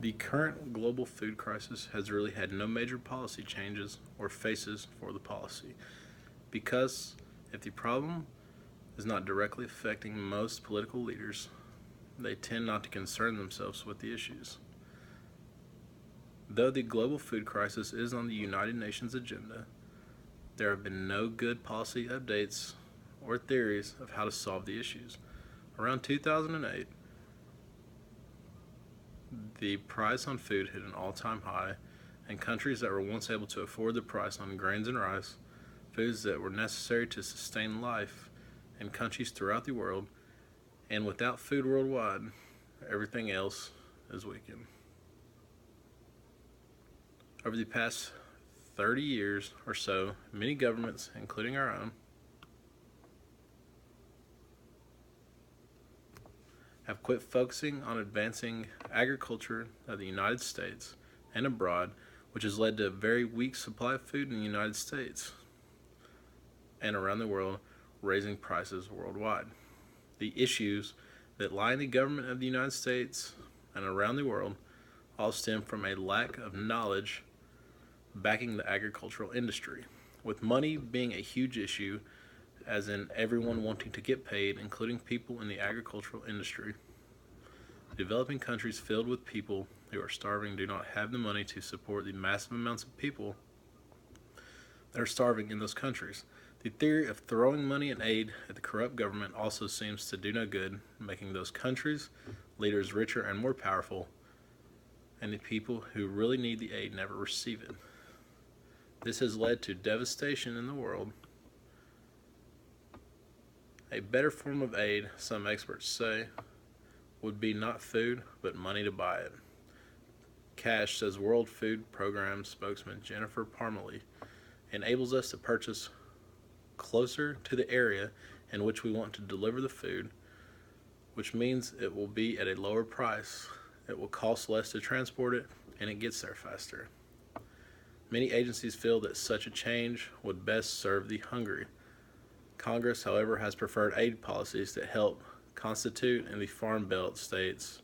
The current global food crisis has really had no major policy changes or faces for the policy, because if the problem is not directly affecting most political leaders, they tend not to concern themselves with the issues. Though the global food crisis is on the United Nations agenda, there have been no good policy updates or theories of how to solve the issues. Around 2008, the price on food hit an all-time high, and countries that were once able to afford the price on grains and rice, foods that were necessary to sustain life in countries throughout the world, and without food worldwide, everything else is weakened. Over the past 30 years or so, many governments, including our own, have quit focusing on advancing agriculture of the United States and abroad, which has led to a very weak supply of food in the United States and around the world, raising prices worldwide. The issues that lie in the government of the United States and around the world all stem from a lack of knowledge backing the agricultural industry, with money being a huge issue, as in everyone wanting to get paid, including people in the agricultural industry. Developing countries filled with people who are starving do not have the money to support the massive amounts of people that are starving in those countries. The theory of throwing money and aid at the corrupt government also seems to do no good, making those countries' leaders richer and more powerful, and the people who really need the aid never receive it. This has led to devastation in the world. A better form of aid, some experts say, would be not food, but money to buy it. Cash, says World Food Program spokesman Jennifer Parmalee, enables us to purchase closer to the area in which we want to deliver the food, which means it will be at a lower price, it will cost less to transport it, and it gets there faster. Many agencies feel that such a change would best serve the hungry. Congress, however, has preferred aid policies that help constitute and the Farm Belt states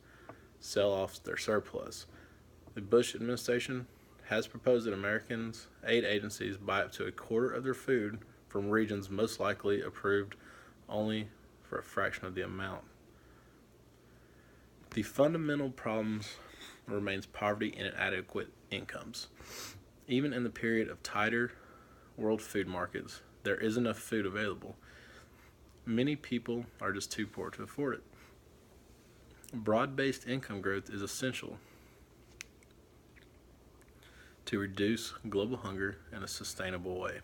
sell off their surplus. The Bush administration has proposed that Americans' aid agencies buy up to a quarter of their food from regions most likely approved only for a fraction of the amount. The fundamental problems remains poverty and inadequate incomes. Even in the period of tighter world food markets, there is enough food available. Many people are just too poor to afford it. Broad-based income growth is essential to reduce global hunger in a sustainable way.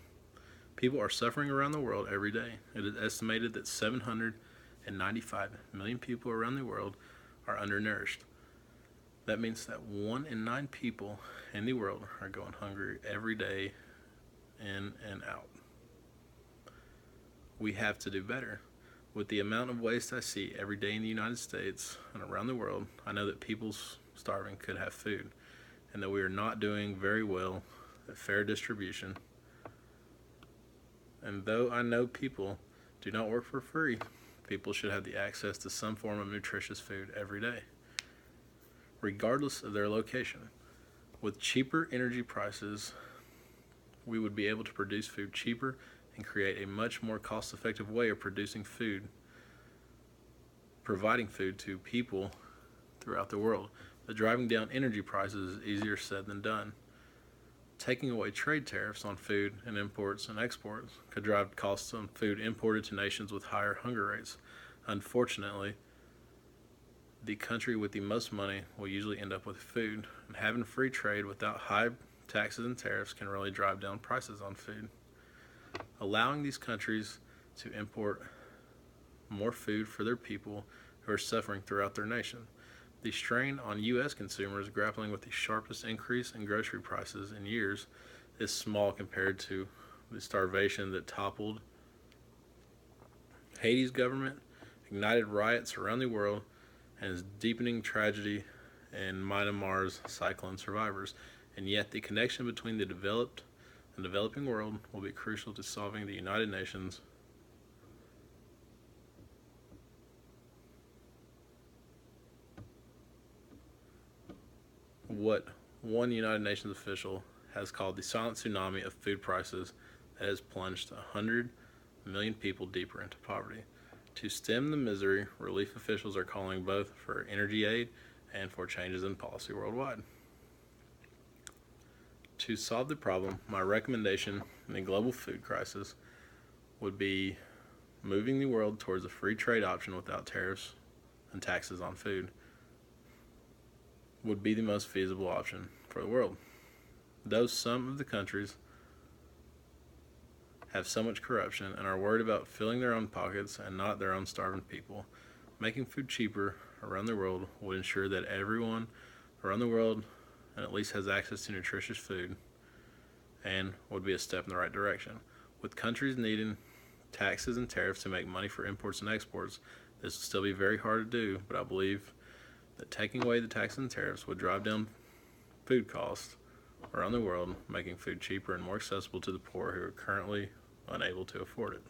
People are suffering around the world every day. It is estimated that 795 million people around the world are undernourished. That means that 1 in 9 people in the world are going hungry every day, in and out. We have to do better. With the amount of waste I see every day in the United States and around the world, I know that people starving could have food, and that we are not doing very well at fair distribution. And though I know people do not work for free, people should have the access to some form of nutritious food every day, regardless of their location. With cheaper energy prices, we would be able to produce food cheaper and create a much more cost-effective way of producing food, providing food to people throughout the world. But driving down energy prices is easier said than done. Taking away trade tariffs on food and imports and exports could drive costs on food imported to nations with higher hunger rates. Unfortunately, the country with the most money will usually end up with food, and having free trade without high taxes and tariffs can really drive down prices on food. Allowing these countries to import more food for their people who are suffering throughout their nation. The strain on U.S. consumers grappling with the sharpest increase in grocery prices in years is small compared to the starvation that toppled Haiti's government, ignited riots around the world, and is deepening tragedy in Myanmar's cyclone survivors. And yet the connection between the developed and developing world will be crucial to solving the United Nations what one United Nations official has called the silent tsunami of food prices that has plunged 100 million people deeper into poverty. To stem the misery, relief officials are calling both for energy aid and for changes in policy worldwide. To solve the problem, my recommendation in the global food crisis would be moving the world towards a free trade option without tariffs and taxes on food would be the most feasible option for the world. Though some of the countries have so much corruption and are worried about filling their own pockets and not their own starving people, making food cheaper around the world would ensure that everyone around the world at least has access to nutritious food and would be a step in the right direction. With countries needing taxes and tariffs to make money for imports and exports, this will still be very hard to do, but I believe that taking away the taxes and tariffs would drive down food costs around the world, making food cheaper and more accessible to the poor who are currently unable to afford it.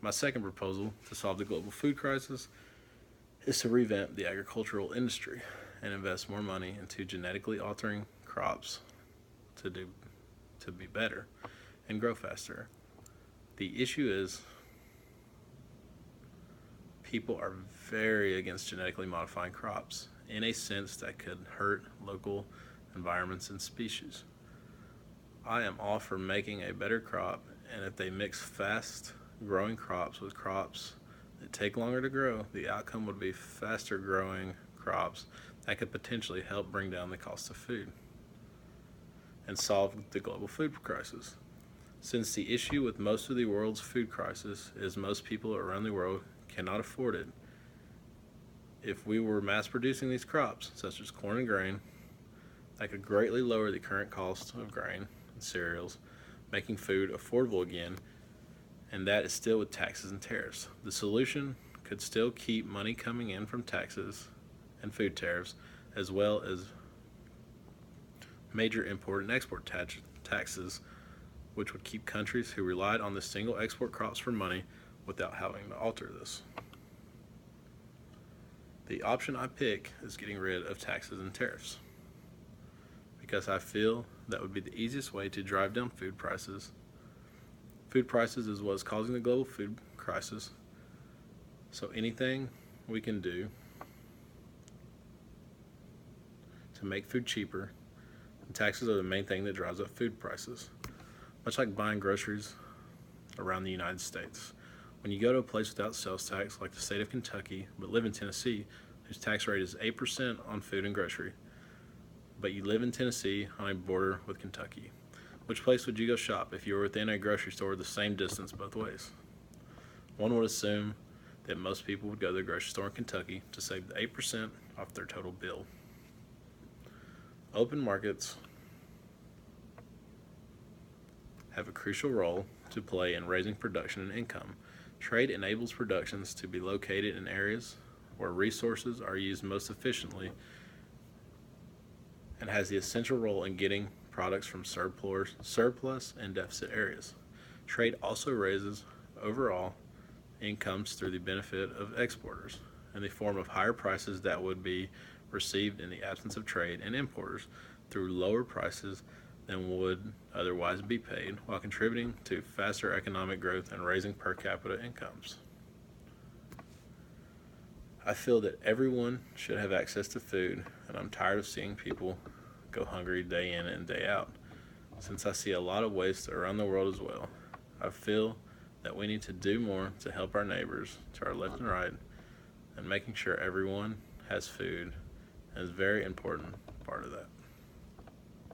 My second proposal to solve the global food crisis is to revamp the agricultural industry and invest more money into genetically altering crops to be better and grow faster. The issue is people are very against genetically modifying crops in a sense that could hurt local environments and species. I am all for making a better crop, and if they mix fast growing crops with crops that take longer to grow, the outcome would be faster growing crops that could potentially help bring down the cost of food and solve the global food crisis. Since the issue with most of the world's food crisis is most people around the world cannot afford it, if we were mass producing these crops, such as corn and grain, that could greatly lower the current cost of grain and cereals, making food affordable again, and that is still with taxes and tariffs. The solution could still keep money coming in from taxes and food tariffs, as well as major import and export taxes, which would keep countries who relied on the single export crops for money without having to alter this. The option I pick is getting rid of taxes and tariffs, because I feel that would be the easiest way to drive down food prices. Food prices is what is causing the global food crisis, so anything we can do to make food cheaper, and taxes are the main thing that drives up food prices. Much like buying groceries around the United States. When you go to a place without sales tax, like the state of Kentucky, but live in Tennessee, whose tax rate is 8% on food and grocery, but you live in Tennessee on a border with Kentucky, which place would you go shop if you were within a grocery store the same distance both ways? One would assume that most people would go to the grocery store in Kentucky to save the 8% off their total bill. Open markets have a crucial role to play in raising production and income. Trade enables productions to be located in areas where resources are used most efficiently and has the essential role in getting products from surplus and deficit areas. Trade also raises overall incomes through the benefit of exporters in the form of higher prices that would be received in the absence of trade, and importers through lower prices than would otherwise be paid, while contributing to faster economic growth and raising per capita incomes. I feel that everyone should have access to food, and I'm tired of seeing people go hungry day in and day out. Since I see a lot of waste around the world as well, I feel that we need to do more to help our neighbors to our left and right, and making sure everyone has food is a very important part of that.